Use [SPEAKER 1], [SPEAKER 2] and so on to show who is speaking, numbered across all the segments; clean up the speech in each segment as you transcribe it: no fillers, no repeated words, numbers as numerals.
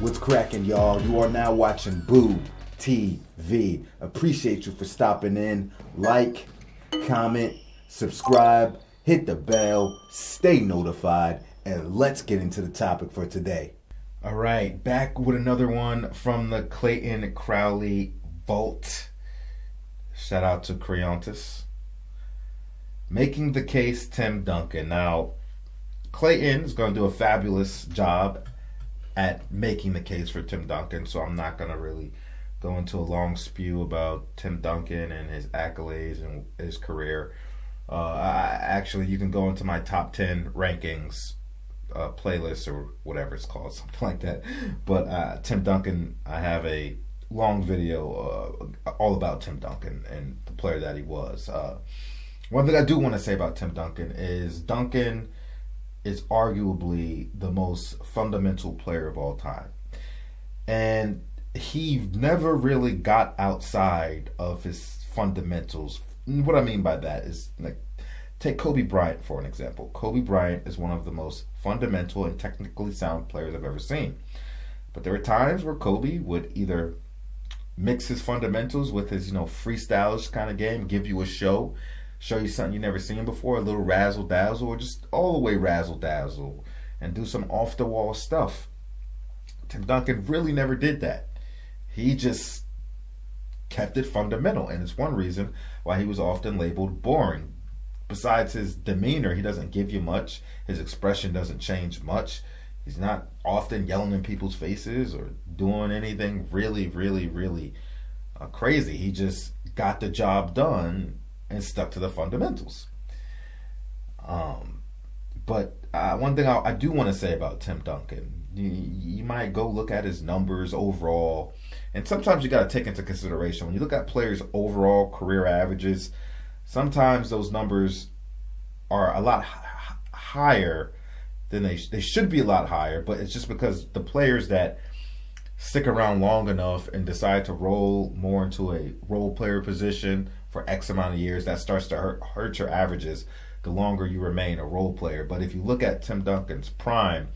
[SPEAKER 1] What's cracking, y'all? You are now watching Boo TV. Appreciate you for stopping in. Like, comment, subscribe, hit the bell, stay notified, and let's get into the topic for today. All right, back with another one from the Clayton Crowley Vault. Shout out to Creontis. Making the case, Tim Duncan. Now, Clayton is going to do a fabulous job at making the case for Tim Duncan, so I'm not going to really go into a long spew about Tim Duncan and his accolades and his career. Actually, you can go into my top 10 rankings playlist or whatever it's called, something like that. But Tim Duncan, I have a long video all about Tim Duncan and the player that he was. One thing I do want to say about Tim Duncan is arguably the most fundamental player of all time. And he never really got outside of his fundamentals. What I mean by that is, like, take Kobe Bryant for an example. Kobe Bryant is one of the most fundamental and technically sound players I've ever seen. But there were times where Kobe would either mix his fundamentals with his, freestylish kind of game, give you a show you something you never seen before, a little razzle dazzle, or just all the way razzle dazzle, and do some off the wall stuff. Tim Duncan really never did that. He just kept it fundamental, and it's one reason why he was often labeled boring. Besides his demeanor, he doesn't give you much. His expression doesn't change much. He's not often yelling in people's faces or doing anything really, really, really crazy. He just got the job done and stuck to the fundamentals. But one thing I do want to say about Tim Duncan, you might go look at his numbers overall, and sometimes you got to take into consideration when you look at players' overall career averages, sometimes those numbers are a lot higher than they should be, a lot higher, but it's just because the players that stick around long enough and decide to roll more into a role player position for X amount of years, that starts to hurt your averages the longer you remain a role player. But if you look at Tim Duncan's prime,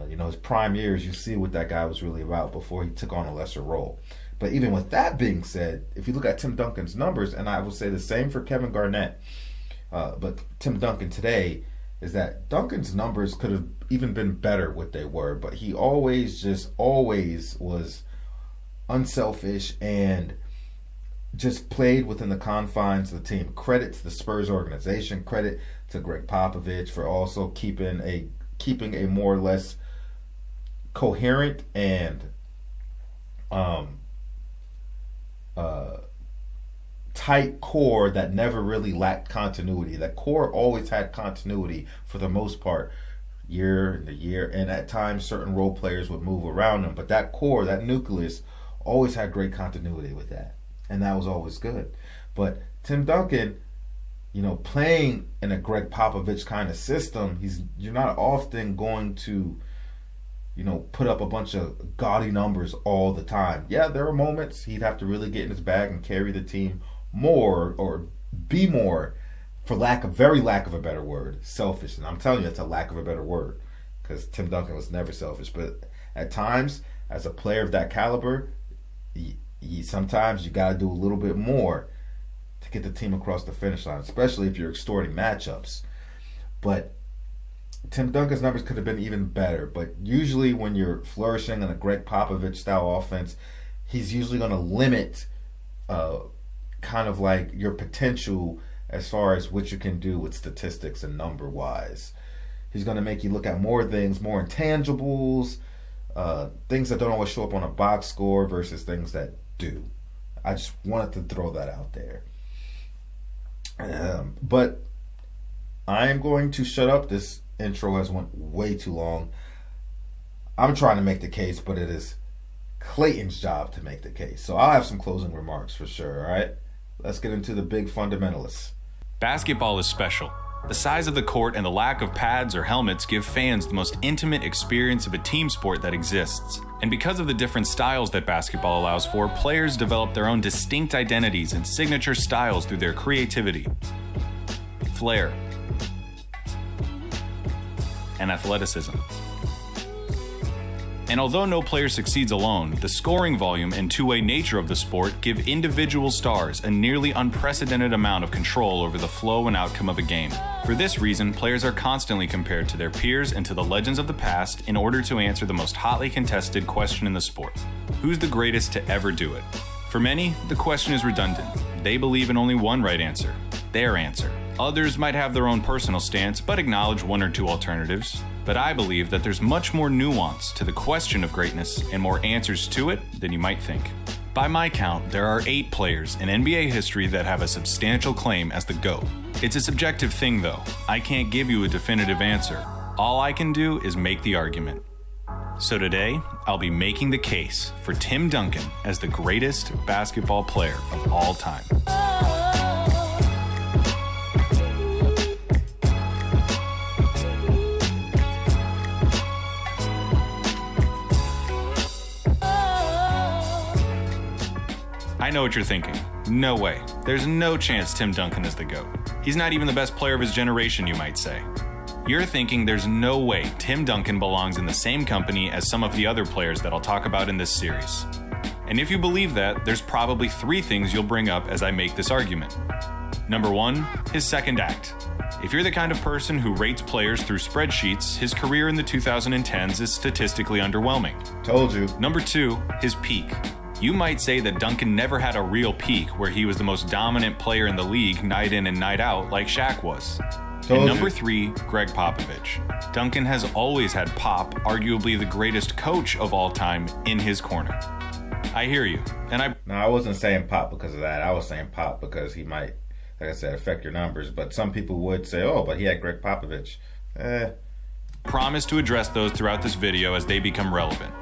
[SPEAKER 1] his prime years, you see what that guy was really about before he took on a lesser role. But even with that being said, if you look at Tim Duncan's numbers, and I will say the same for Kevin Garnett, but Tim Duncan today, is that Duncan's numbers could have even been better what they were, but he always was unselfish and just played within the confines of the team. Credit to the Spurs organization, credit to Greg Popovich for also keeping a more or less coherent and tight core that never really lacked continuity. That core always had continuity for the most part, year to year, and at times certain role players would move around them, but that core, that nucleus, always had great continuity with that, and that was always good. But Tim Duncan, playing in a Greg Popovich kind of system, you're not often going to put up a bunch of gaudy numbers all the time. Yeah, there are moments he'd have to really get in his bag and carry the team more, or be more, for lack of a better word, selfish. And I'm telling you, that's a lack of a better word, because Tim Duncan was never selfish. But at times, as a player of that caliber, sometimes you got to do a little bit more to get the team across the finish line, especially if you're extorting matchups. But Tim Duncan's numbers could have been even better. But usually when you're flourishing in a Greg Popovich style offense, he's usually going to limit kind of like your potential as far as what you can do with statistics and number wise. He's going to make you look at more things, more intangibles, things that don't always show up on a box score versus things that do. I just wanted to throw that out there. But I am going to shut up. This intro has went way too long. I'm trying to make the case, but it is Clayton's job to make the case. So I'll have some closing remarks for sure, all right? Let's get into the big fundamentalists.
[SPEAKER 2] Basketball is special. The size of the court and the lack of pads or helmets give fans the most intimate experience of a team sport that exists. And because of the different styles that basketball allows for, players develop their own distinct identities and signature styles through their creativity, flair, and athleticism. And although no player succeeds alone, the scoring volume and two-way nature of the sport give individual stars a nearly unprecedented amount of control over the flow and outcome of a game. For this reason, players are constantly compared to their peers and to the legends of the past in order to answer the most hotly contested question in the sport: who's the greatest to ever do it? For many, the question is redundant. They believe in only one right answer: their answer. Others might have their own personal stance, but acknowledge one or two alternatives. But I believe that there's much more nuance to the question of greatness and more answers to it than you might think. By my count, there are 8 players in NBA history that have a substantial claim as the GOAT. It's a subjective thing though. I can't give you a definitive answer. All I can do is make the argument. So today, I'll be making the case for Tim Duncan as the greatest basketball player of all time. I know what you're thinking. No way. There's no chance Tim Duncan is the GOAT. He's not even the best player of his generation, you might say. You're thinking there's no way Tim Duncan belongs in the same company as some of the other players that I'll talk about in this series. And if you believe that, there's probably 3 things you'll bring up as I make this argument. Number 1, his second act. If you're the kind of person who rates players through spreadsheets, his career in the 2010s is statistically underwhelming.
[SPEAKER 1] Told you.
[SPEAKER 2] Number 2, his peak. You might say that Duncan never had a real peak where he was the most dominant player in the league night in and night out like Shaq was. And number 3, Greg Popovich. Duncan has always had Pop, arguably the greatest coach of all time, in his corner. I hear you, and
[SPEAKER 1] No, I wasn't saying Pop because of that. I was saying Pop because he might, like I said, affect your numbers. But some people would say, oh, but he had Greg Popovich.
[SPEAKER 2] promise to address those throughout this video as they become relevant.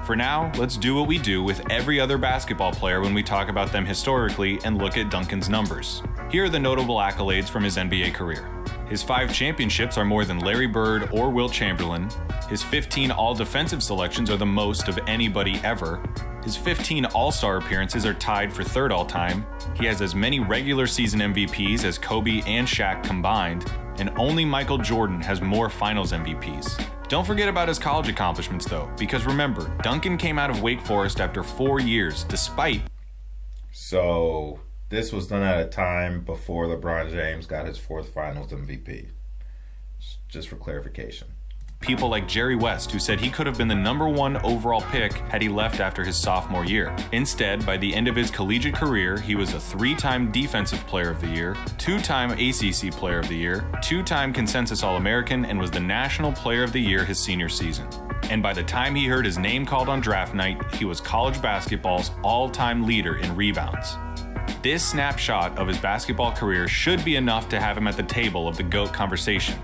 [SPEAKER 2] For now, let's do what we do with every other basketball player when we talk about them historically and look at Duncan's numbers. Here are the notable accolades from his NBA career. His 5 championships are more than Larry Bird or Wilt Chamberlain. His 15 all-defensive selections are the most of anybody ever. His 15 All-Star appearances are tied for 3rd all-time. He has as many regular season MVPs as Kobe and Shaq combined, and only Michael Jordan has more Finals MVPs. Don't forget about his college accomplishments though, because remember, Duncan came out of Wake Forest after 4 years, despite...
[SPEAKER 1] So, this was done at a time before LeBron James got his 4th Finals MVP. Just for clarification.
[SPEAKER 2] People like Jerry West, who said he could have been the #1 overall pick had he left after his sophomore year. Instead, by the end of his collegiate career, he was a 3-time Defensive Player of the Year, 2-time ACC Player of the Year, 2-time Consensus All-American, and was the National Player of the Year his senior season. And by the time he heard his name called on draft night, he was college basketball's all-time leader in rebounds. This snapshot of his basketball career should be enough to have him at the table of the GOAT conversation.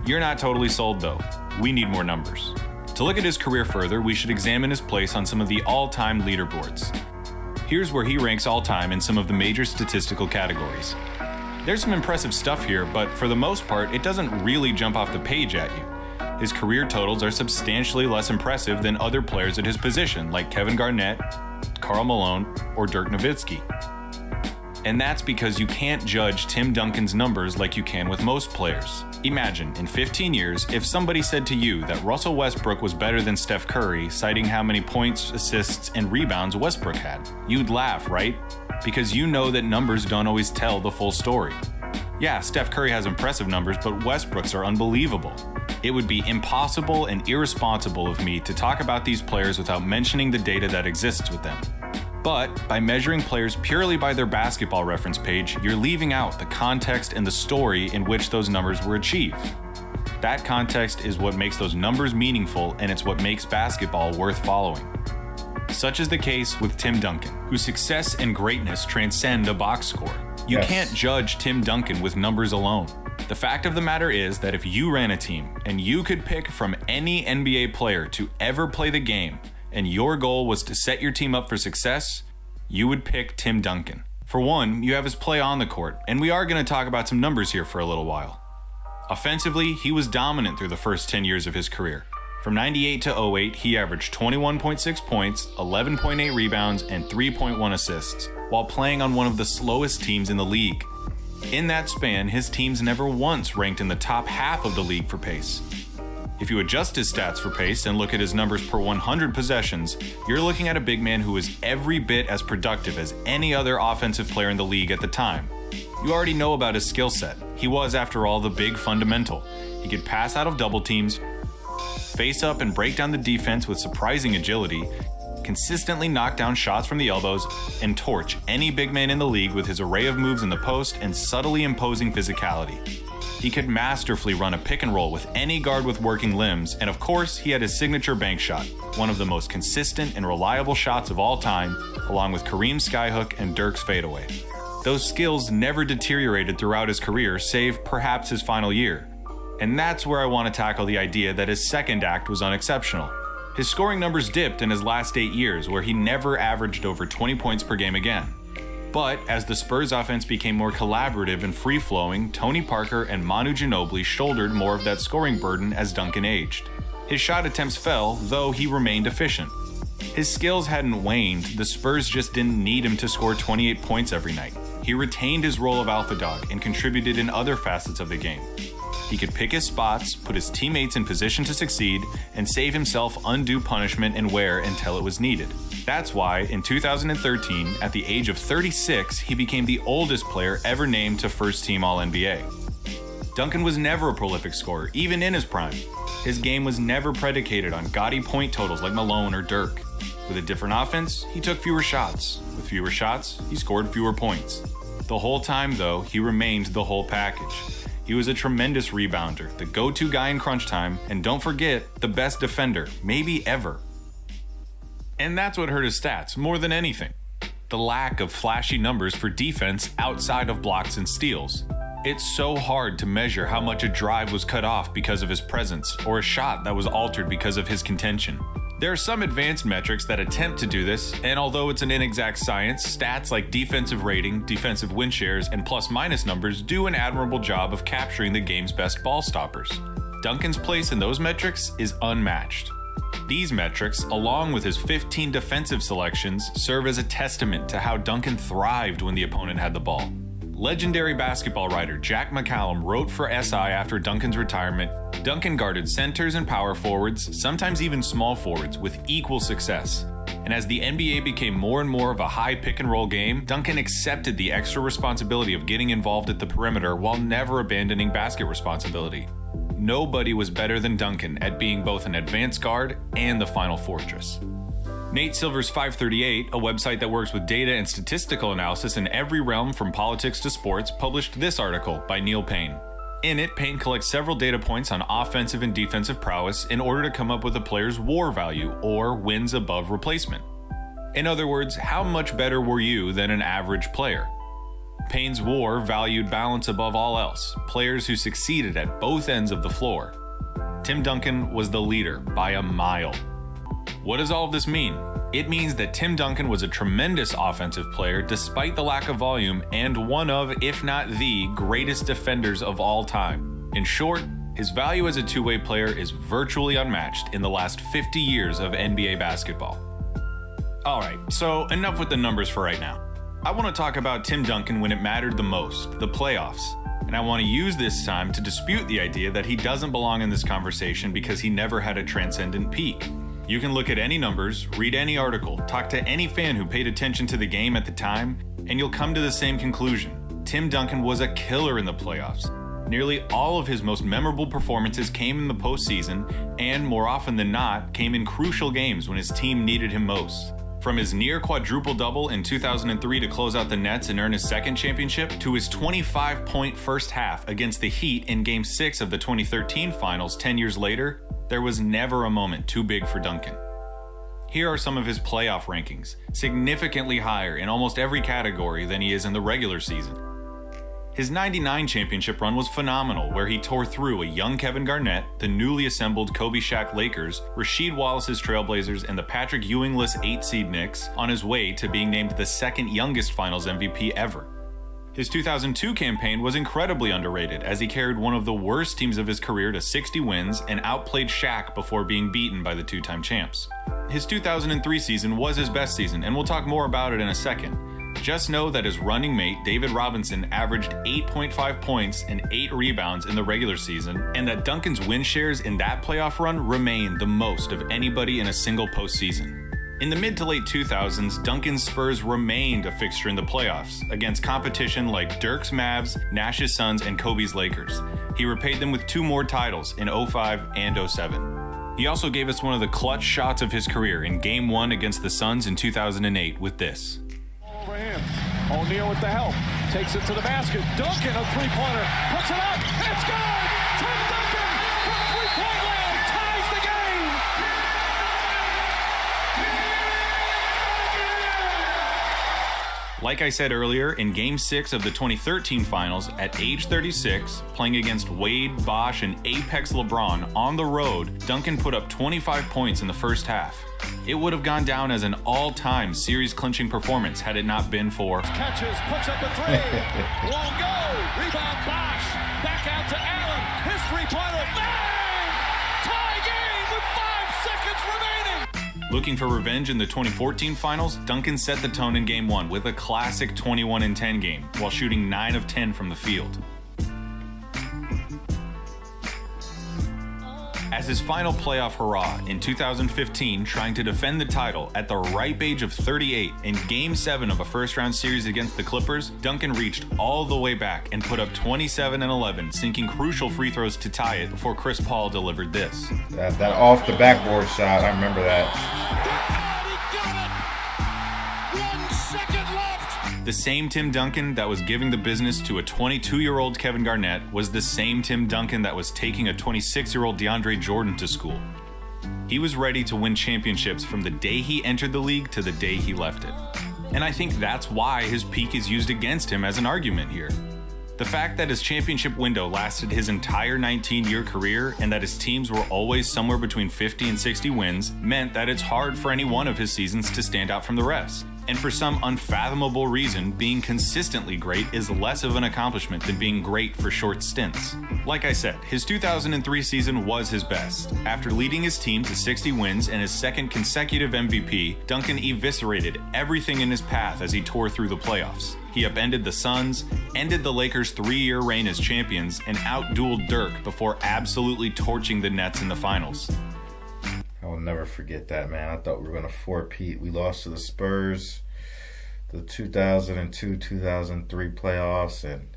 [SPEAKER 2] You're not totally sold though. We need more numbers. To look at his career further, we should examine his place on some of the all-time leaderboards. Here's where he ranks all-time in some of the major statistical categories. There's some impressive stuff here, but for the most part, it doesn't really jump off the page at you. His career totals are substantially less impressive than other players at his position, like Kevin Garnett, Karl Malone, or Dirk Nowitzki. And that's because you can't judge Tim Duncan's numbers like you can with most players. Imagine, in 15 years, if somebody said to you that Russell Westbrook was better than Steph Curry, citing how many points, assists, and rebounds Westbrook had. You'd laugh, right? Because you know that numbers don't always tell the full story. Yeah, Steph Curry has impressive numbers, but Westbrook's are unbelievable. It would be impossible and irresponsible of me to talk about these players without mentioning the data that exists with them. But by measuring players purely by their basketball reference page, you're leaving out the context and the story in which those numbers were achieved. That context is what makes those numbers meaningful, and it's what makes basketball worth following. Such is the case with Tim Duncan, whose success and greatness transcend a box score. You can't judge Tim Duncan with numbers alone. The fact of the matter is that if you ran a team and you could pick from any NBA player to ever play the game, and your goal was to set your team up for success, you would pick Tim Duncan. For one, you have his play on the court, and we are going to talk about some numbers here for a little while. Offensively, he was dominant through the first 10 years of his career. From 98 to 08, he averaged 21.6 points, 11.8 rebounds, and 3.1 assists, while playing on one of the slowest teams in the league. In that span, his teams never once ranked in the top half of the league for pace. If you adjust his stats for pace and look at his numbers per 100 possessions, you're looking at a big man who was every bit as productive as any other offensive player in the league at the time. You already know about his skill set. He was, after all, the big fundamental. He could pass out of double teams, face up and break down the defense with surprising agility, consistently knock down shots from the elbows, and torch any big man in the league with his array of moves in the post and subtly imposing physicality. He could masterfully run a pick and roll with any guard with working limbs, and of course, he had his signature bank shot, one of the most consistent and reliable shots of all time, along with Kareem's skyhook and Dirk's fadeaway. Those skills never deteriorated throughout his career, save perhaps his final year. And that's where I want to tackle the idea that his second act was unexceptional. His scoring numbers dipped in his last 8 years, where he never averaged over 20 points per game again. But as the Spurs offense became more collaborative and free-flowing, Tony Parker and Manu Ginobili shouldered more of that scoring burden as Duncan aged. His shot attempts fell, though he remained efficient. His skills hadn't waned, the Spurs just didn't need him to score 28 points every night. He retained his role of alpha dog and contributed in other facets of the game. He could pick his spots, put his teammates in position to succeed, and save himself undue punishment and wear until it was needed. That's why, in 2013, at the age of 36, he became the oldest player ever named to first-team All-NBA. Duncan was never a prolific scorer, even in his prime. His game was never predicated on gaudy point totals like Malone or Dirk. With a different offense, he took fewer shots. With fewer shots, he scored fewer points. The whole time, though, he remained the whole package. He was a tremendous rebounder, the go-to guy in crunch time, and don't forget, the best defender, maybe ever. And that's what hurt his stats more than anything. The lack of flashy numbers for defense outside of blocks and steals. It's so hard to measure how much a drive was cut off because of his presence, or a shot that was altered because of his contention. There are some advanced metrics that attempt to do this, and although it's an inexact science, stats like defensive rating, defensive win shares, and plus-minus numbers do an admirable job of capturing the game's best ball stoppers. Duncan's place in those metrics is unmatched. These metrics, along with his 15 defensive selections, serve as a testament to how Duncan thrived when the opponent had the ball. Legendary basketball writer Jack McCallum wrote for SI after Duncan's retirement, Duncan guarded centers and power forwards, sometimes even small forwards, with equal success. And as the NBA became more and more of a high pick-and-roll game, Duncan accepted the extra responsibility of getting involved at the perimeter while never abandoning basket responsibility. Nobody was better than Duncan at being both an advanced guard and the final fortress. Nate Silver's 538, a website that works with data and statistical analysis in every realm from politics to sports, published this article by Neil Payne. In it, Payne collects several data points on offensive and defensive prowess in order to come up with a player's WAR value, or wins above replacement. In other words, how much better were you than an average player? Payne's WAR valued balance above all else, players who succeeded at both ends of the floor. Tim Duncan was the leader by a mile. What does all of this mean? It means that Tim Duncan was a tremendous offensive player despite the lack of volume and one of, if not the, greatest defenders of all time. In short, his value as a two-way player is virtually unmatched in the last 50 years of NBA basketball. Alright, so enough with the numbers for right now. I want to talk about Tim Duncan when it mattered the most, the playoffs. And I want to use this time to dispute the idea that he doesn't belong in this conversation because he never had a transcendent peak. You can look at any numbers, read any article, talk to any fan who paid attention to the game at the time, and you'll come to the same conclusion. Tim Duncan was a killer in the playoffs. Nearly all of his most memorable performances came in the postseason, and more often than not, came in crucial games when his team needed him most. From his near quadruple-double in 2003 to close out the Nets and earn his second championship, to his 25-point first half against the Heat in Game 6 of the 2013 Finals 10 years later, there was never a moment too big for Duncan. Here are some of his playoff rankings, significantly higher in almost every category than he is in the regular season. His 99 championship run was phenomenal, where he tore through a young Kevin Garnett, the newly assembled Kobe Shaq Lakers, Rasheed Wallace's Trailblazers, and the Patrick Ewing-less 8-seed Knicks on his way to being named the second youngest Finals MVP ever. His 2002 campaign was incredibly underrated, as he carried one of the worst teams of his career to 60 wins and outplayed Shaq before being beaten by the two-time champs. His 2003 season was his best season, and we'll talk more about it in a second. Just know that his running mate, David Robinson, averaged 8.5 points and 8 rebounds in the regular season, and that Duncan's win shares in that playoff run remain the most of anybody in a single postseason. In the mid to late 2000s, Duncan's Spurs remained a fixture in the playoffs against competition like Dirk's Mavs, Nash's Suns, and Kobe's Lakers. He repaid them with 2 more titles in 05 and 07. He also gave us one of the clutch shots of his career in Game 1 against the Suns in 2008 with this.
[SPEAKER 3] Over him. O'Neal with the help. Takes it to the basket. Duncan, a three-pointer. Puts it up. It's good! Tim Duncan from three-point land ties the game!
[SPEAKER 2] Like I said earlier, in Game 6 of the 2013 Finals, at age 36, playing against Wade, Bosch, and Apex LeBron on the road, Duncan put up 25 points in the first half. It would have gone down as an all-time series-clinching performance had it not been for...
[SPEAKER 3] Catches, puts up a three. Won't go. Rebound Bosch. Back out to Allen. His three-pointer. Bang! Tie game with 5 seconds remaining.
[SPEAKER 2] Looking for revenge in the 2014 Finals, Duncan set the tone in Game 1 with a classic 21-10 game, while shooting 9 of 10 from the field. As his final playoff hurrah in 2015, trying to defend the title at the ripe age of 38 in Game 7 of a first-round series against the Clippers, Duncan reached all the way back and put up 27 and 11, sinking crucial free throws to tie it before Chris Paul delivered this.
[SPEAKER 1] That off the backboard shot, I remember that.
[SPEAKER 2] The same Tim Duncan that was giving the business to a 22-year-old Kevin Garnett was the same Tim Duncan that was taking a 26-year-old DeAndre Jordan to school. He was ready to win championships from the day he entered the league to the day he left it. And I think that's why his peak is used against him as an argument here. The fact that his championship window lasted his entire 19-year career and that his teams were always somewhere between 50 and 60 wins meant that it's hard for any one of his seasons to stand out from the rest. And for some unfathomable reason, being consistently great is less of an accomplishment than being great for short stints. Like I said, his 2003 season was his best. After leading his team to 60 wins and his second consecutive MVP, Duncan eviscerated everything in his path as he tore through the playoffs. He upended the Suns, ended the Lakers' 3-year reign as champions, and outdueled Dirk before absolutely torching the Nets in the finals.
[SPEAKER 1] I'll never forget that, man. I thought we were going to four-peat. We lost to the Spurs, the 2002-2003 playoffs, and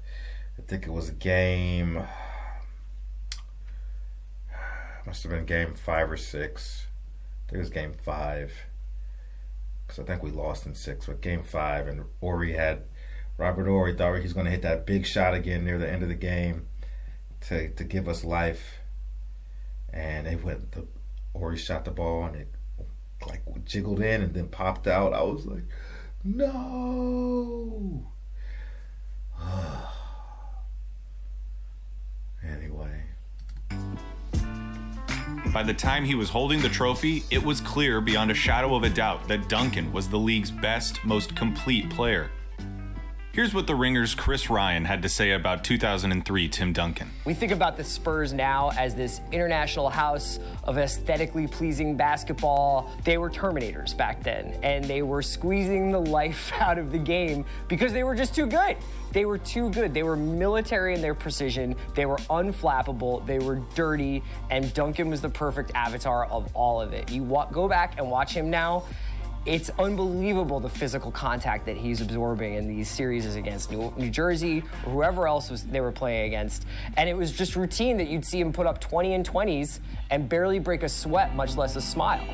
[SPEAKER 1] I think it was a game, must have been game 5 or 6. I think it was game 5, because I think we lost in 6, but game 5, and Robert Horry thought he was going to hit that big shot again near the end of the game to give us life, and Horry shot the ball and it like jiggled in and then popped out. I was like, no. Anyway.
[SPEAKER 2] By the time he was holding the trophy, it was clear beyond a shadow of a doubt that Duncan was the league's best, most complete player. Here's what The Ringer's Chris Ryan had to say about 2003 Tim Duncan.
[SPEAKER 4] We think about the Spurs now as this international house of aesthetically pleasing basketball. They were Terminators back then, and they were squeezing the life out of the game because they were just too good. They were too good. They were military in their precision. They were unflappable. They were dirty, and Duncan was the perfect avatar of all of it. You go back and watch him now. It's unbelievable the physical contact that he's absorbing in these series against New Jersey or whoever else they were playing against. And it was just routine that you'd see him put up 20 and 20s and barely break a sweat, much less a smile.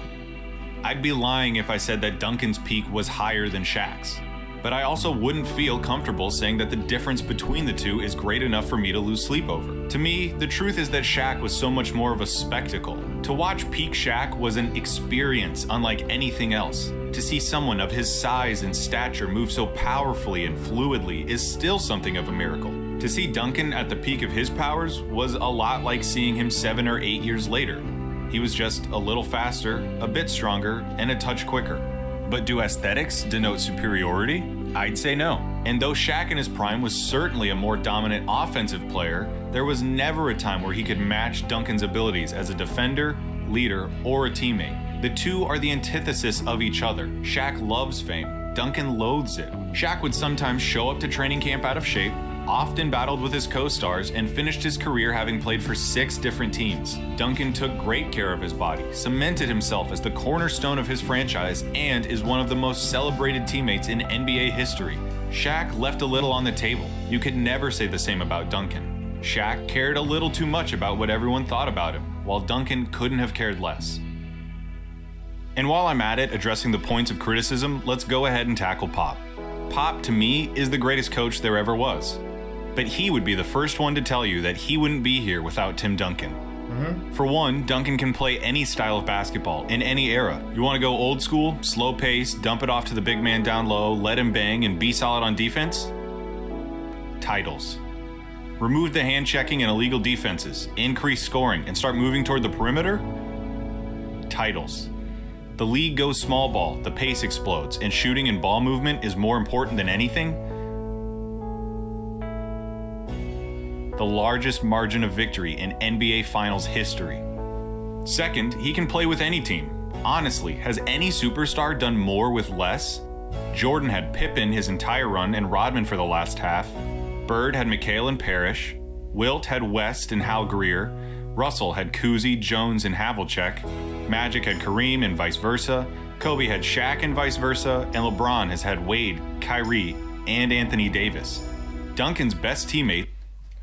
[SPEAKER 2] I'd be lying if I said that Duncan's peak was higher than Shaq's. But I also wouldn't feel comfortable saying that the difference between the two is great enough for me to lose sleep over. To me, the truth is that Shaq was so much more of a spectacle. To watch peak Shaq was an experience unlike anything else. To see someone of his size and stature move so powerfully and fluidly is still something of a miracle. To see Duncan at the peak of his powers was a lot like seeing him 7 or 8 years later. He was just a little faster, a bit stronger, and a touch quicker. But do aesthetics denote superiority? I'd say no. And though Shaq in his prime was certainly a more dominant offensive player, there was never a time where he could match Duncan's abilities as a defender, leader, or a teammate. The two are the antithesis of each other. Shaq loves fame. Duncan loathes it. Shaq would sometimes show up to training camp out of shape, often battled with his co-stars, and finished his career having played for 6 different teams. Duncan took great care of his body, cemented himself as the cornerstone of his franchise, and is one of the most celebrated teammates in NBA history. Shaq left a little on the table. You could never say the same about Duncan. Shaq cared a little too much about what everyone thought about him, while Duncan couldn't have cared less. And while I'm at it, addressing the points of criticism, let's go ahead and tackle Pop. Pop, to me, is the greatest coach there ever was. But he would be the first one to tell you that he wouldn't be here without Tim Duncan. For one, Duncan can play any style of basketball in any era. You want to go old school, slow pace, dump it off to the big man down low, let him bang, and be solid on defense? Titles. Remove the hand checking and illegal defenses, increase scoring, and start moving toward the perimeter? Titles. The league goes small ball, the pace explodes, and shooting and ball movement is more important than anything? The largest margin of victory in NBA Finals history. Second, he can play with any team. Honestly, has any superstar done more with less? Jordan had Pippen his entire run and Rodman for the last half. Bird had McHale and Parrish. Wilt had West and Hal Greer. Russell had Cousy, Jones, and Havlicek. Magic had Kareem and vice versa. Kobe had Shaq and vice versa. And LeBron has had Wade, Kyrie, and Anthony Davis. Duncan's best teammate.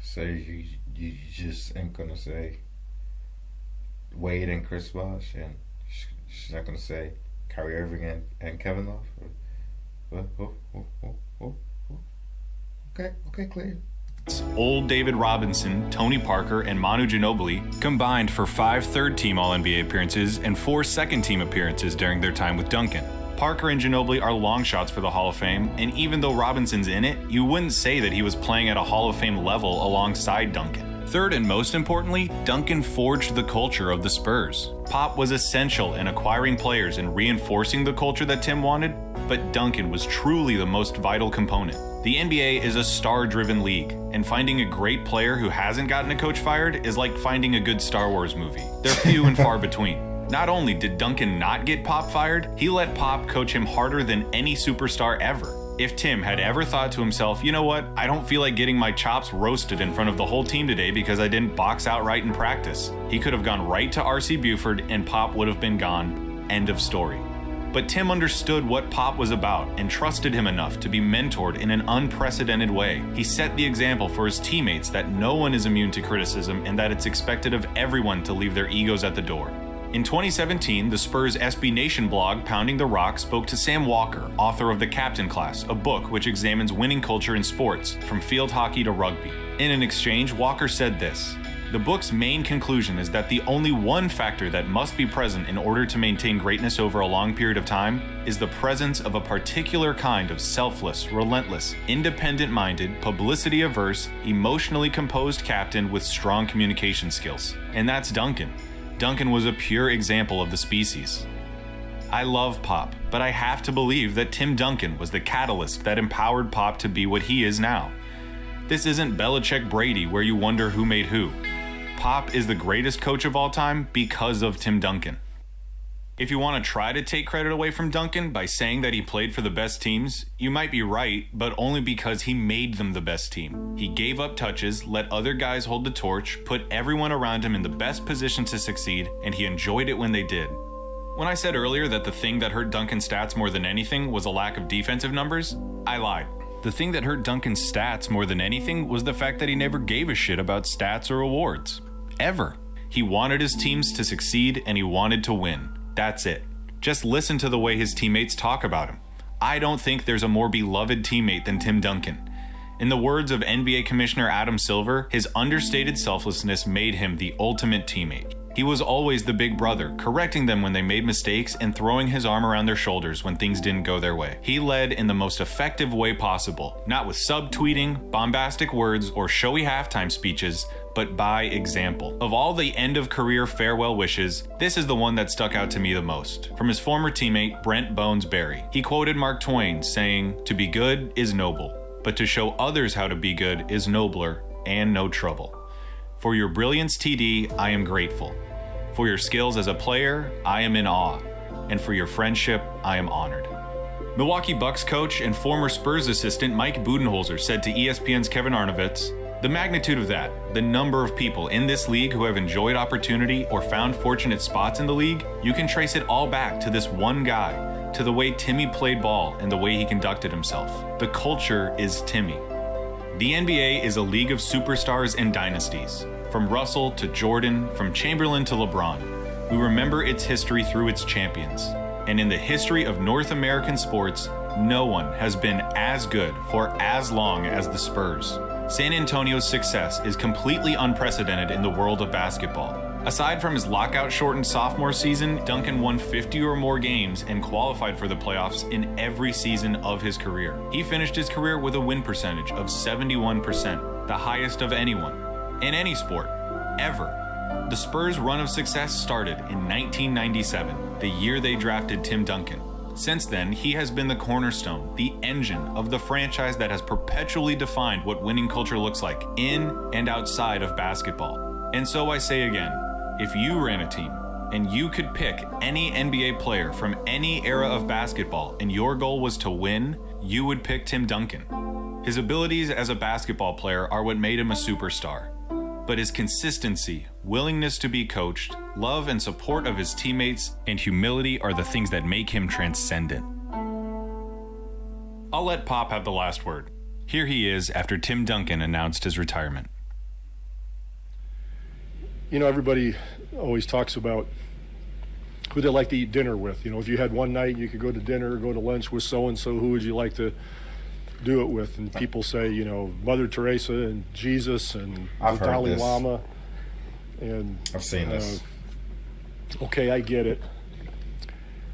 [SPEAKER 1] So you just ain't gonna say Wade and Chris Bosh, and she's not gonna say Kyrie Irving and Kevin Love? Okay, clear.
[SPEAKER 2] Old David Robinson, Tony Parker, and Manu Ginobili combined for 5 third-team All-NBA appearances and 4 second-team appearances during their time with Duncan. Parker and Ginobili are long shots for the Hall of Fame, and even though Robinson's in it, you wouldn't say that he was playing at a Hall of Fame level alongside Duncan. Third and most importantly, Duncan forged the culture of the Spurs. Pop was essential in acquiring players and reinforcing the culture that Tim wanted, but Duncan was truly the most vital component. The NBA is a star-driven league, and finding a great player who hasn't gotten a coach fired is like finding a good Star Wars movie. They're few and far between. Not only did Duncan not get Pop fired, he let Pop coach him harder than any superstar ever. If Tim had ever thought to himself, you know what, I don't feel like getting my chops roasted in front of the whole team today because I didn't box out right in practice, he could have gone right to R.C. Buford and Pop would have been gone. End of story. But Tim understood what Pop was about and trusted him enough to be mentored in an unprecedented way. He set the example for his teammates that no one is immune to criticism and that it's expected of everyone to leave their egos at the door. In 2017, the Spurs SB Nation blog Pounding the Rock spoke to Sam Walker, author of The Captain Class, a book which examines winning culture in sports, from field hockey to rugby. In an exchange, Walker said this: "The book's main conclusion is that the only one factor that must be present in order to maintain greatness over a long period of time is the presence of a particular kind of selfless, relentless, independent-minded, publicity-averse, emotionally composed captain with strong communication skills. And that's Duncan. Duncan was a pure example of the species." I love Pop, but I have to believe that Tim Duncan was the catalyst that empowered Pop to be what he is now. This isn't Belichick Brady where you wonder who made who. Pop is the greatest coach of all time because of Tim Duncan. If you want to try to take credit away from Duncan by saying that he played for the best teams, you might be right, but only because he made them the best team. He gave up touches, let other guys hold the torch, put everyone around him in the best position to succeed, and he enjoyed it when they did. When I said earlier that the thing that hurt Duncan's stats more than anything was a lack of defensive numbers, I lied. The thing that hurt Duncan's stats more than anything was the fact that he never gave a shit about stats or awards. Ever. He wanted his teams to succeed and he wanted to win. That's it. Just listen to the way his teammates talk about him. I don't think there's a more beloved teammate than Tim Duncan. In the words of NBA Commissioner Adam Silver, his understated selflessness made him the ultimate teammate. He was always the big brother, correcting them when they made mistakes and throwing his arm around their shoulders when things didn't go their way. He led in the most effective way possible, not with subtweeting, bombastic words, or showy halftime speeches, but by example. Of all the end-of-career farewell wishes, this is the one that stuck out to me the most. From his former teammate, Brent Bones Berry. He quoted Mark Twain, saying, "To be good is noble, but to show others how to be good is nobler and no trouble. For your brilliance, TD, I am grateful. For your skills as a player, I am in awe. And for your friendship, I am honored." Milwaukee Bucks coach and former Spurs assistant Mike Budenholzer said to ESPN's Kevin Arnovitz, "The magnitude of that, the number of people in this league who have enjoyed opportunity or found fortunate spots in the league, you can trace it all back to this one guy, to the way Timmy played ball and the way he conducted himself. The culture is Timmy." The NBA is a league of superstars and dynasties. From Russell to Jordan, from Chamberlain to LeBron. We remember its history through its champions. And in the history of North American sports, no one has been as good for as long as the Spurs. San Antonio's success is completely unprecedented in the world of basketball. Aside from his lockout-shortened sophomore season, Duncan won 50 or more games and qualified for the playoffs in every season of his career. He finished his career with a win percentage of 71%, the highest of anyone, in any sport, ever. The Spurs' run of success started in 1997, the year they drafted Tim Duncan. Since then, he has been the cornerstone, the engine of the franchise that has perpetually defined what winning culture looks like in and outside of basketball. And so I say again, if you ran a team and you could pick any NBA player from any era of basketball and your goal was to win, you would pick Tim Duncan. His abilities as a basketball player are what made him a superstar. But his consistency, willingness to be coached, love and support of his teammates, and humility are the things that make him transcendent. I'll let Pop have the last word. Here he is after Tim Duncan announced his retirement.
[SPEAKER 5] You know, everybody always talks about who they like to eat dinner with. You know, if you had one night you could go to dinner or go to lunch with so-and-so, who would you like to do it with? And people say, you know, Mother Teresa and Jesus and the Dalai Lama. And
[SPEAKER 1] I've seen this.
[SPEAKER 5] Okay, I get it.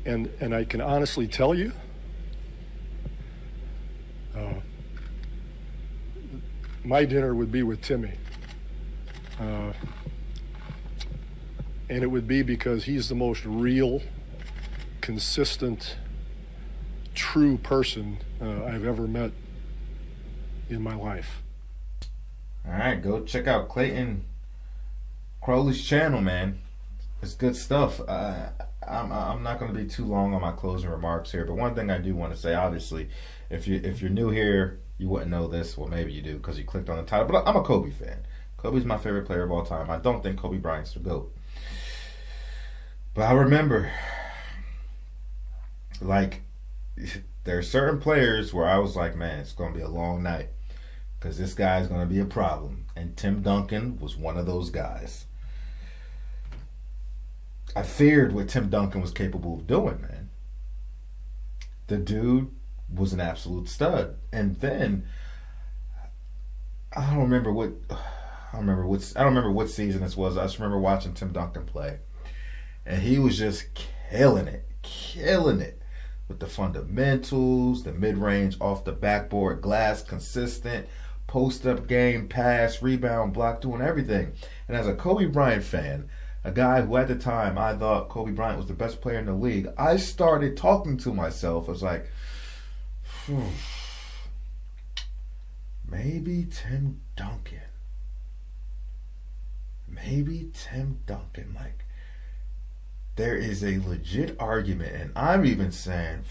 [SPEAKER 5] And I can honestly tell you, my dinner would be with Timmy. And it would be because he's the most real, consistent, true person I've ever met in my life.
[SPEAKER 1] All right, go check out Clayton Crowley's channel, man. It's good stuff. I'm not going to be too long on my closing remarks here, but one thing I do want to say, obviously, if you're new here, you wouldn't know this. Well, maybe you do because you clicked on the title. But I'm a Kobe fan. Kobe's my favorite player of all time. I don't think Kobe Bryant's the GOAT. But I remember, like, there are certain players where I was like, man, it's going to be a long night because this guy's going to be a problem. And Tim Duncan was one of those guys. I feared what Tim Duncan was capable of doing, man. The dude was an absolute stud. And then I don't remember what season this was. I just remember watching Tim Duncan play. And he was just killing it with the fundamentals, the mid-range, off the backboard, glass, consistent, post-up game, pass, rebound, block, doing everything. And as a Kobe Bryant fan, a guy who at the time I thought Kobe Bryant was the best player in the league, I started talking to myself. I was like, maybe Tim Duncan. Like, there is a legit argument, and I'm even saying,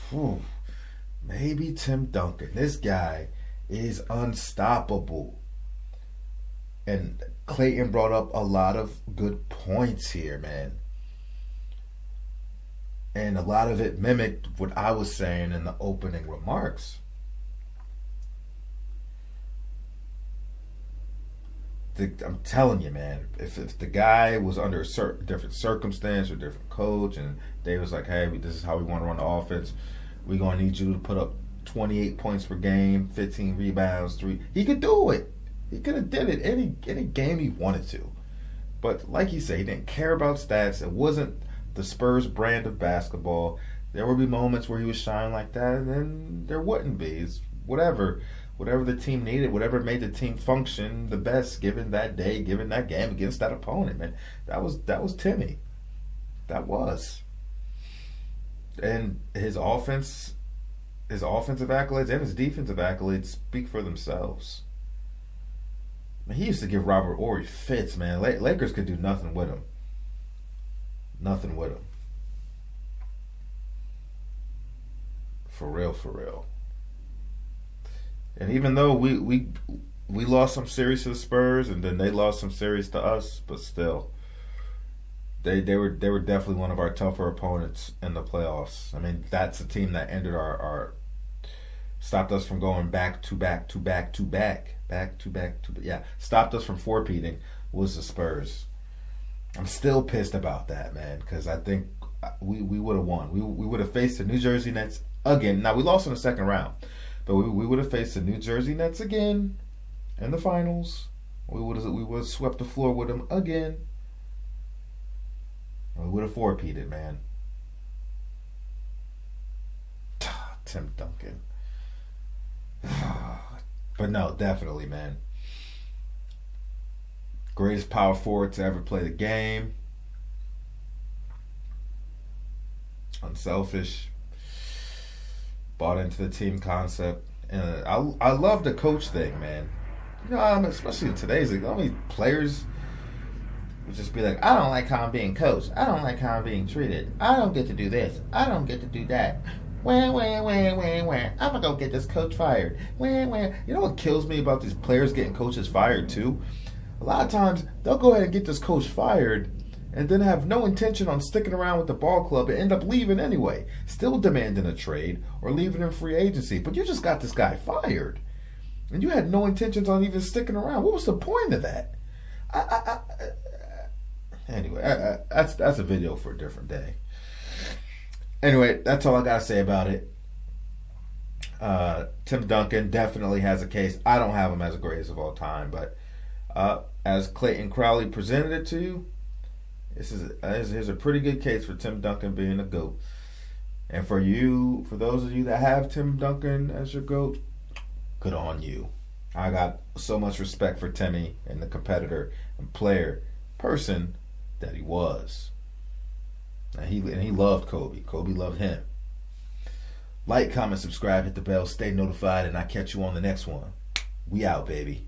[SPEAKER 1] maybe Tim Duncan. This guy is unstoppable. And Clayton brought up a lot of good points here, man. And a lot of it mimicked what I was saying in the opening remarks. I'm telling you, man, if the guy was under a certain different circumstance or different coach, and they was like, hey, this is how we want to run the offense, we're going to need you to put up 28 points per game, 15 rebounds, 3. He could do it. He could have did it any game he wanted to. But like you say, he didn't care about stats. It wasn't the Spurs brand of basketball. There would be moments where he would shine like that, and then there wouldn't be. It's whatever the team needed, whatever made the team function the best given that day, given that game against that opponent, man. That was Timmy. That was. And his offensive accolades and his defensive accolades speak for themselves. Man, he used to give Robert Horry fits, man. Lakers could do nothing with him. For real, for real. And even though we lost some series to the Spurs, and then they lost some series to us, but still, they were definitely one of our tougher opponents in the playoffs. I mean, that's a team that ended our stopped us from going back to back. Yeah, stopped us from four-peating was the Spurs. I'm still pissed about that, man, because I think we would have won. We would have faced the New Jersey Nets again. Now, we lost in the second round, but we would have faced the New Jersey Nets again in the finals. We would have swept the floor with them again. We would have four-peated, man. Tim Duncan. But no, definitely, man. Greatest power forward to ever play the game. Unselfish. Bought into the team concept. And I love the coach thing, man. You know, especially in today's league, players would just be like, I don't like how I'm being coached. I don't like how I'm being treated. I don't get to do this. I don't get to do that. I'm going to go get this coach fired. You know what kills me about these players getting coaches fired, too? A lot of times, they'll go ahead and get this coach fired and then have no intention on sticking around with the ball club and end up leaving anyway, still demanding a trade or leaving in free agency. But you just got this guy fired, and you had no intentions on even sticking around. What was the point of that? Anyway, that's a video for a different day. Anyway, that's all I got to say about it. Tim Duncan definitely has a case. I don't have him as the greatest of all time, but as Clayton Crowley presented it to you, here's a pretty good case for Tim Duncan being a GOAT. And for those of you that have Tim Duncan as your GOAT, good on you. I got so much respect for Timmy and the competitor and player, person that he was. And he loved Kobe. Kobe loved him. Like, comment, subscribe, hit the bell, stay notified, and I'll catch you on the next one. We out, baby.